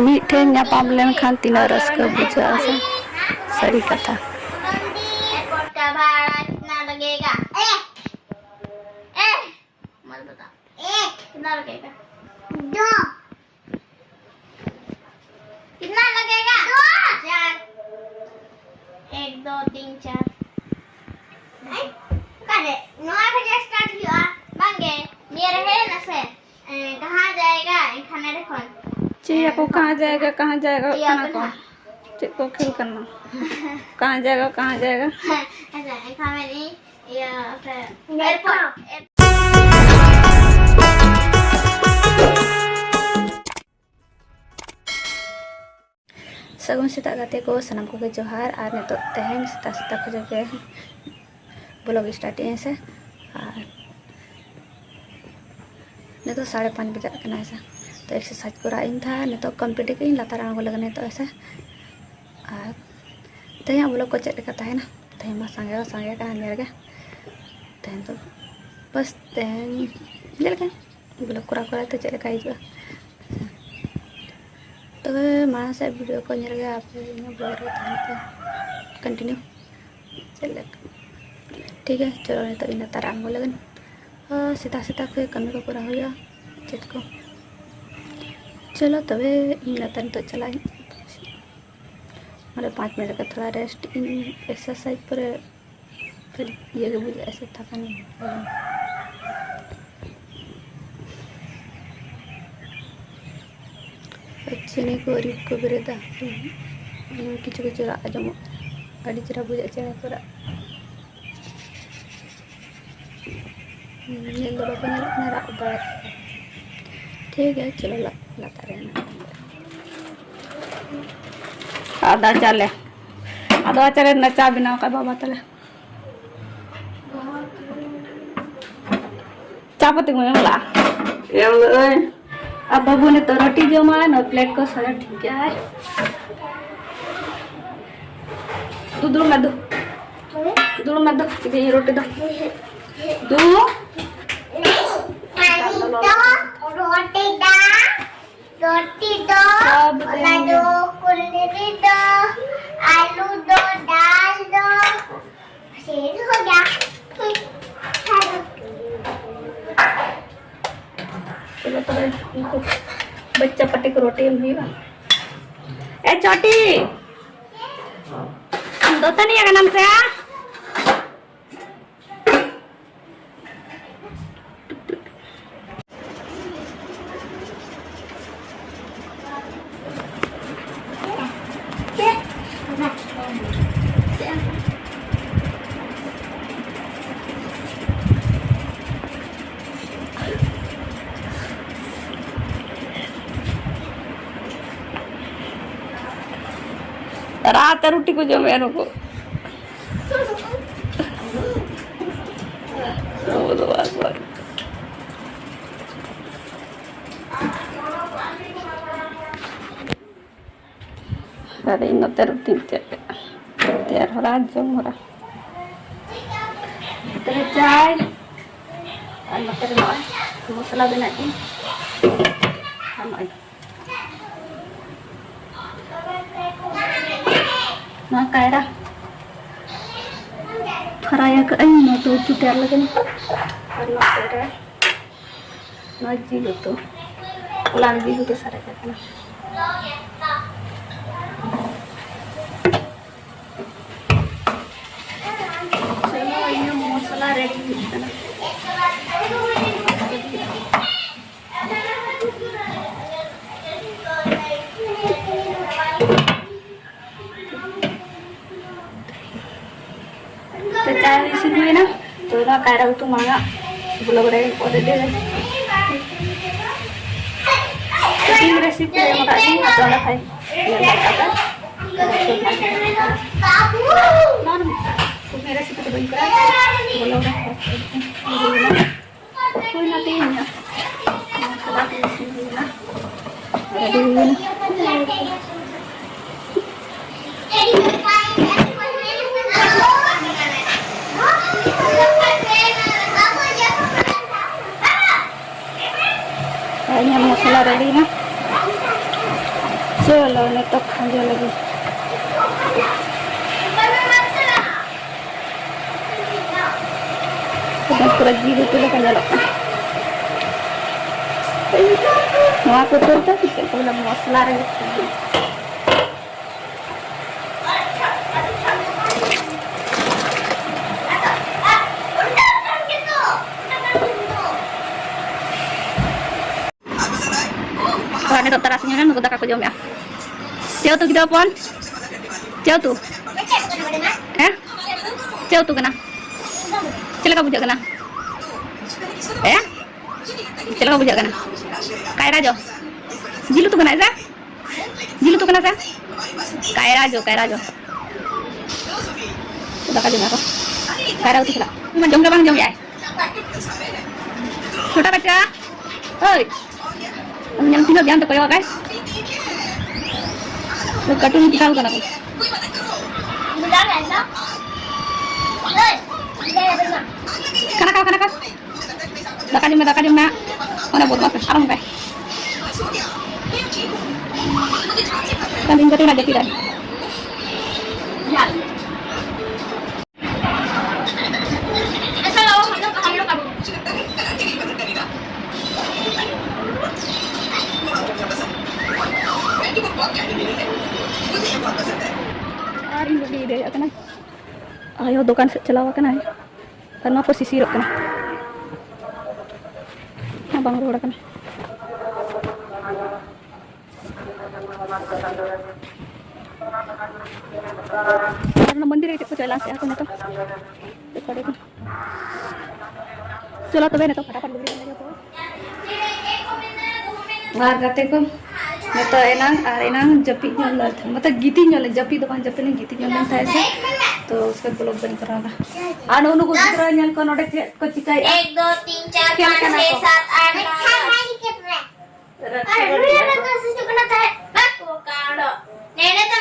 मीठे ᱧᱟᱯᱟᱢ ᱞᱮᱱᱠᱷᱟन तीना रस्का बुझा से सारी कथा। एयरपोर्ट का भाड़ा कितना लगेगा? मत बता। कितना लगेगा? 2। कितना लगेगा? 4। 1 2 3 4। करे 9 बजे स्टार्ट हुआ बंगे मेरे है ना से कहाँ जाएगा खाना देखो चिया को कहाँ जाएगा खाना को चिक को खेल करना कहाँ जाएगा ऐसा खाना नहीं या एयरपोर्ट सगुन सेता गाते को सनम को जोहार और नितो तेहन सेता खजे के ब्लॉग स्टार्टिंग से और नितो 5:30 बजे कना ऐसा तो एक्सरसाइज करा इन था नितो कंप्लीट के लातार आंगो लगने तो ऐसा और तेया ब्लॉग को चेक करता है ना तेया मा संगे का नेर के तेन तो बस तेन ले के ब्लॉग करा तो चेक का हिजुआ तो माना से वीडियो को नेर के आप ब्लॉग रे थानते कंटिन्यू चल ठीक है। चलो तो इन तार आंगो लगन सेता को कमी को पूरा हुआ चेक को चलो तबे इन लतन तो चला मतलब 5 मिनट का थोड़ा रेस्ट इन एक्सरसाइज पर फिर ये बुझे ऐसे थका नहीं अच्छे नहीं को रिप को बेरेदा किचु आजम अड़ी चरा बुझे चेने पूरा ठीक है। चलो लाता रहना आधा चले नचा बिना का बाबा तले चापती मला अब बाबू ने तो रोटी जमा है ना प्लेट को सारा ठीक है तू दूर मत दो ये रोटी दो रोटी दो कुल्हड़ी दो आलू दो दाल दो शेर हो गया चलो तो बच्चा पट्टी को रोटी भी ए छोटी दो तो नहीं है नाम से रात रोटी को जो मेरे को अरे इन रोटी तैयार हो रहा जम हो रहा तेरे चाय और तेरे मसाला बनाती ना कायरा फराया का ना तो चुटेर लगे और ना तेरे ना जी तो लाल जी होते सारे करना चलो ये मसाला रेडी है ना तो चाय शुरू हुई ना तो ना कायरा तो मांगा ब्लॉग रे पदे दे तीन रेसिपी मका दी तो ना खाई ये मका ना तो मेरा रेसिपी तो बन करा ब्लॉग रे कोई ना तीन ना मसाला के रेसिपी ना रेडी हुई ना मसाला रेडी ना चलो नहीं तो खाने लगी पूरा zero itu kan nyalok mau aku tuh kita kalau mosla lagi ini dokter rasanya kan udah aku jom ya jauh tuh kita pon jauh tuh jauh tuh kena sila ka bujak kena sila ka bujak kena kaya rajo jilu tuh kena sa kaya rajo udah kali aku kaya rajo sila jom ka bang jom ya छोटा बच्चा ओए हम तीनों ध्यान तो करो guys lo cartoon दिखाओ कना को kana kau daka jum na mana buat mas arang kai kan tinggal aja tidak hari ini deh akan ayo dukaan celawa kan ay karena posisi rok kan abang roda kan karena मंदिर itu ko jalan sih aku nito dekade ko चलो तो बहने तो फटाफट लग रही है बाहर करते को मैं तो एना जपी ᱧᱚᱞ मतलब गीती ᱧᱚᱞ जपी तो जपी ने गीती ᱧᱚᱞ था ऐसे तो उसका ब्लॉग बन करागा आनो नु को दूसरा ᱧᱮᱞ को नोडे को चिकाई 1 2 3 4 5 6 7 8 अरे तो से जो बनाता है बस वो काढ़ो नेने तो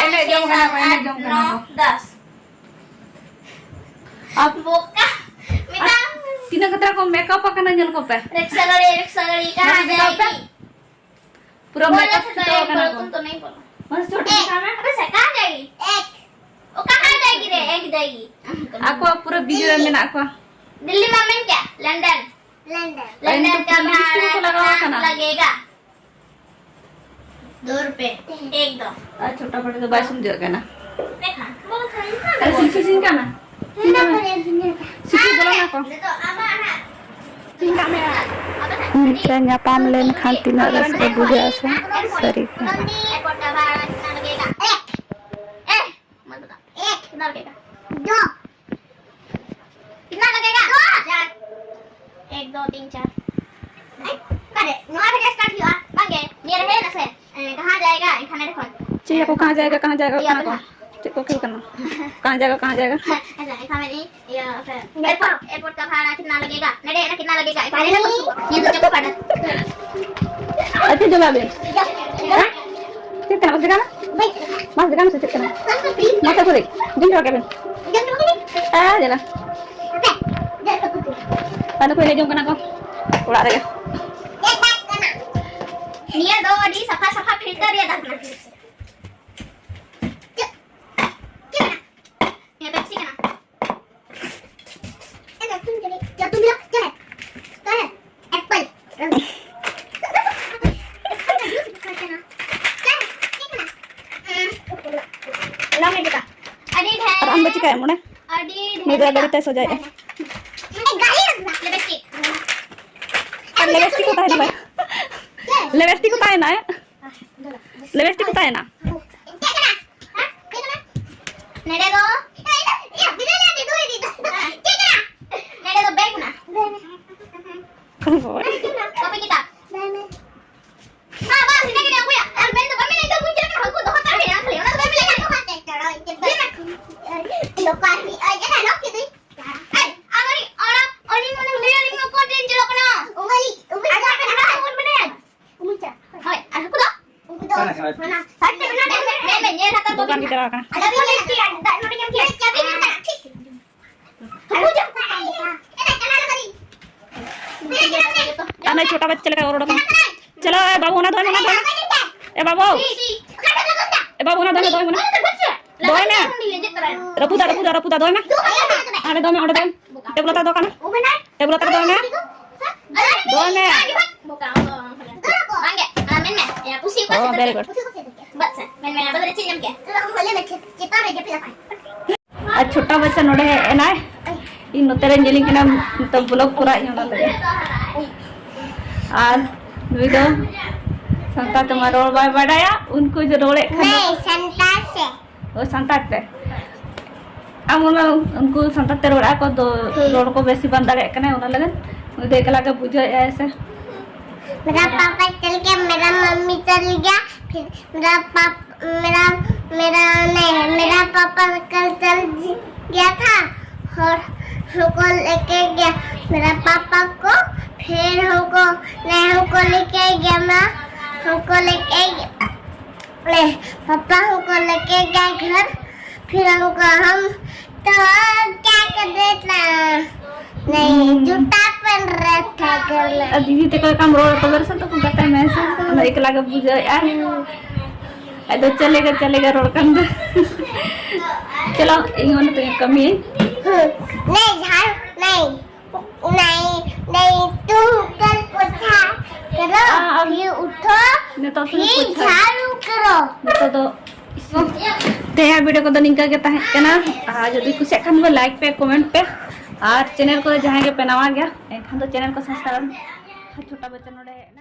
नेने जम करना 10 आप बोका मिटा तीन कतरा को मेकअप akan ᱧᱮᱞ को पे रिक्शा गाड़ी कहां जाएगी पूरा मेकअप तो करना को तो नहीं बोलो बस छोटी काम है अबे कहां जाएगी एक वो कहां जाएगी रे एक जाएगी aku पूरा वीडियो में ना aku दिल्ली में क्या लंदन का भाड़ा लगेगा 2 रुपए 1 2 छोटा बड़ा तो बाय समझ गया ना देखा बहुत सही अरे सिंकी सिंका ना सिंकी बोला ना को तो आमा सिंका में मित्र nyapam len khan tina ras ko buja ase sari airport का भाड़ा कितना लगेगा मत बता कितना लगेगा 2 कितना लगेगा 4 1 2 3 4 करे नौ बजे स्टार्ट हुआ मांगे मेरे है ना से कहां जाएगा खाना देखो चाहिए को कहां जाएगा खाना को चेक को क्यों करना कहां जाएगा ऐसा लिखा मैंने ये एयरपोर्ट का भाड़ा कितना लगेगा नडे ना कितना लगेगा ये तो चेक पढ़ना अच्छा जवाब है चेक करना से चेक करना मत को देख दिन रो केबन जला पानो को ले जम करना को उड़ा देगा निया दो डी सफा फिल्टर ये दाखना ये पेप्सी का ना क्या तुम लोग क्या है एप्पल और हम बच्चे का है मुड़े मेरा गाड़ी तय हो जाएगा लेवेस्टिक होता है ना भाई लेवेस्टिक होता है ना नेड़े दो बैग ना कॉपी किताब हां बस इधर के aku ya मैं तो मम्मी ने तो मुझे ना हमको दो खाता है ना ले ना तो मैं लेके खाते लो पानी आ जा ना कि अगरी और ini mana lihat ini kok dia jelek na umi ada apa na un menit umuca hai aku dah mana sate bena मैं ये खाता दुकान की तरह का ada भी ada नोटिफिकेशन क्या भी करना ठीक aku jam enak kenal kali नहीं छोटा बच्चा लगा और चलो ए बाबू ना धोए ना ए बाबू ना धोए धोए ना रपुदा धोए ना अरे धोए में टेबल ता दो काना टेबल ता धोए ना धोए में oh very good आज छोटा बच्चा नोड़े है ना इन नोतेरे जेलिंग के नाम तो ब्लॉग पूरा ही होना लगे आज नुई दो संता तुम्हारा रोल बाय बढ़ाया उनको जो रोले नहीं संता से वो संता पे अब उनको संता ते रोड़ा को दो रोड को बेसी बंदा रहे कने उन्हें लगन उन्हें देख लगा बुझो ऐसे मेरा पापा चल गया मेरा मम्मी चल गया फिर मेरा पापा कल चल गया था और हमको लेके गया मेरा पापा को फिर हमको लेके गया हमको लेके गया पापा हमको लेके गया घर फिर हमको हम तो क्या कर देता नहीं जूता पहन रहा था घर में दीदी ते कोई काम रोड पर से तो कुछ कहता है मैं से एक लगा बुझो यार तो चलेगा रोड का अंदर चलो इन्होंने तो कमी है नहीं झाड़ नहीं तुम कल पोछा करो ये उठो नहीं तो फिर झाड़ू करो तो तेरा वीडियो को तो निका के तहे कना आज यदि कुछ खान को लाइक पे कमेंट पे और चैनल को जहाँ के पे नवा गया एखान तो चैनल को सब्सक्राइब छोटा बच्चा नोड़े